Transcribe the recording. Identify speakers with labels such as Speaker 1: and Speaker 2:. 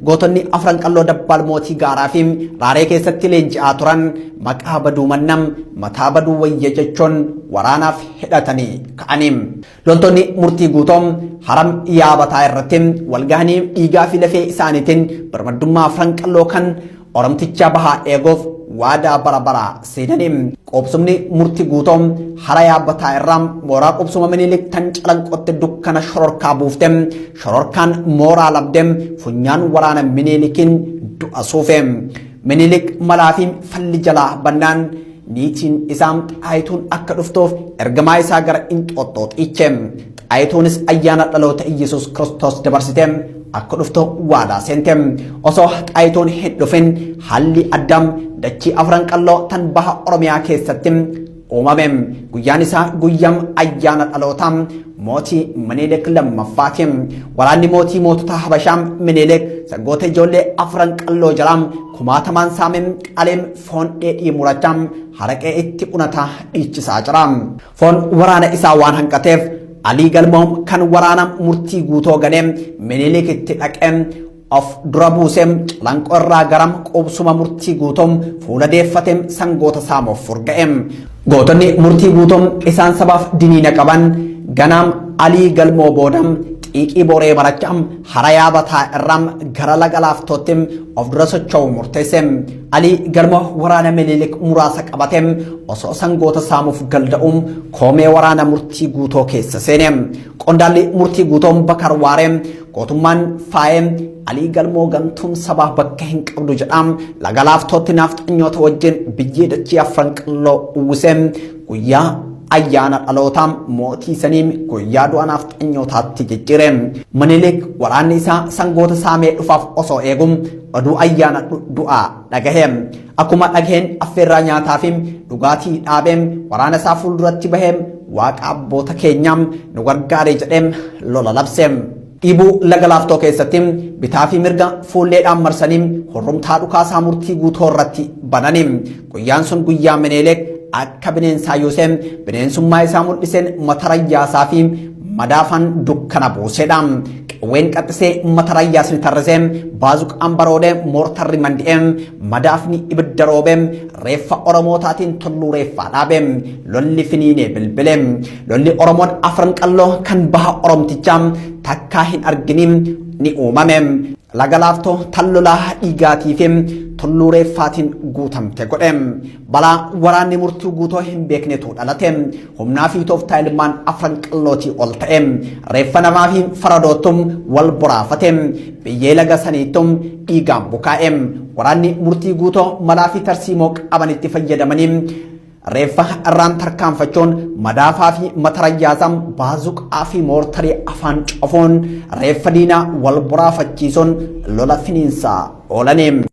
Speaker 1: Gootonni afran qalloo dabbal mootii gaaraa fi raaree keessatti leenji'aa turan maqaa baduu mannam mataa baduu wayya jechuun waraanaaf hidhatanii ka'anii. Loltoonni murtii guutoom haram yaabataa irratti walgahanii dhiigaa fi lafee isaaniitiin birmaddummaa afran qalloo kan Oromticha bahaa eeguuf waadaa bara seenanii. Qobsumni murtii guutoom hara yaabataa irraa mooraa qobsuma Minilik tan calanqotti dukkana shororkaa buufte shororkaan mooraa labde funyaan waraana Minilikiin du'a suufe. Minilik malaa fi falli jalaa bannaan niitiin isaa Xaayituun akka dhuftuuf ergamaa isaa gara Inxooxxoo xiiche. Xaayituunis ayyaana dhaloota Iyyasuus Kiristoos dabarsite akka dhuftu waadaa seente. Osoo Xaayituun hin dhufin haalli addaam dachii afran qalloo tan baha Oromiyaa keessatti uumame. Guyyaan isaa guyyam ayyaana dhalootaa mootii Minilik lammaffaati. Waraanni mootii mootota Habashaa Minilik sangoota ijoollee afran qalloo jalaa kumaatamaan saamee qaleem foon dheedhii murachaa haraqee itti unataa dhiichisaa jira. Foon waraana isaa waan hanqateef Alii Galmoom kan waraana murtii guutoo ganee Minilik itti dhaqee of dura buusee calanqoo irraa garam qobsuma murtii guutoom fuula deeffatee sangoota saamuuf furga'e. Gootonni murtii guutoom isaan sabaaf diniina qaban ganaam Alii Galmoo boodam xiiqii boree baracham hara yaabataa irraa gara laga laaftootti of dura socho'uu murteesse. Alii Galmoo waraana Minilik muraasa qabatee osoo sangoota saamuuf galda'uun koomee waraana murtii guutoo keessa seene. Qondaalli murtii guutoon Bakar Waaree gootummaan faayee Alii Galmoo gantuun sabaa bakka hin qabdu jedhaam laga laaftootti nafxanyoota wajjin biyyee dachii afran qalloo uwwisee guyyaa ayyaana dhalootaa mootii saniim guyyaa du'a nafxanyootaatti jijjiire. Minilik waraanni isaa sangoota saamee dhufaaf osoo eegum oduu ayyaana du'aa dhagahe. Akkuma dhagaheen affeerraa nyaataa fi dhugaatii dhaabee waraana isaa fuulduratti bahee waaqa abboota keenyaam nu gargaare jedhee lola labse. Dhiibuu laga laaftoo keessatti bitaa fi mirga fuulleedhaan marsanii horrumtaa dhukaasaa murtii guutoo irratti bananii. Guyyaan sun guyyaa Minilik akka bineensaa Yoosef bineensummaa isaa mul'iseen matarayyaasaa fi madaafan dukkana buuseedha. Qawween qaxxisee matarayyaasni tarrisee baazuqaan baroodee moortarri mandi'ee madaafni ibidda roobee reeffa Oromootaatiin tulluu reeffaa dhaabee lolli finiinee bilbilee. Lolli Oromoon afran qalloo kan baha Oromtichaa takkaa hin arginiin ni uumame. Laga laaftoo tallolaa dhiigaatii fi tulluu reeffaatiin guutamte godhe. Balaa waraanni murtii guutoo hin beeknetu dhalate. Humnaa fi tooftaa ilmaan afran qallootii ol ta'e. Reeffa namaa fi faradootum wal boraafate. Biyyee laga saniitum dhiigaan bukaa'e. Waraanni murtii guutoo malaa fi tarsiimoo qabanitti fayyadamanii reeffa irraan tarkaanfachuun madaafaa fi matarayyaasam baazuqaa fi moortarii afaan cofuun reeffa diinaa wal boraafachiisuun lola finiinsaa oolaniin.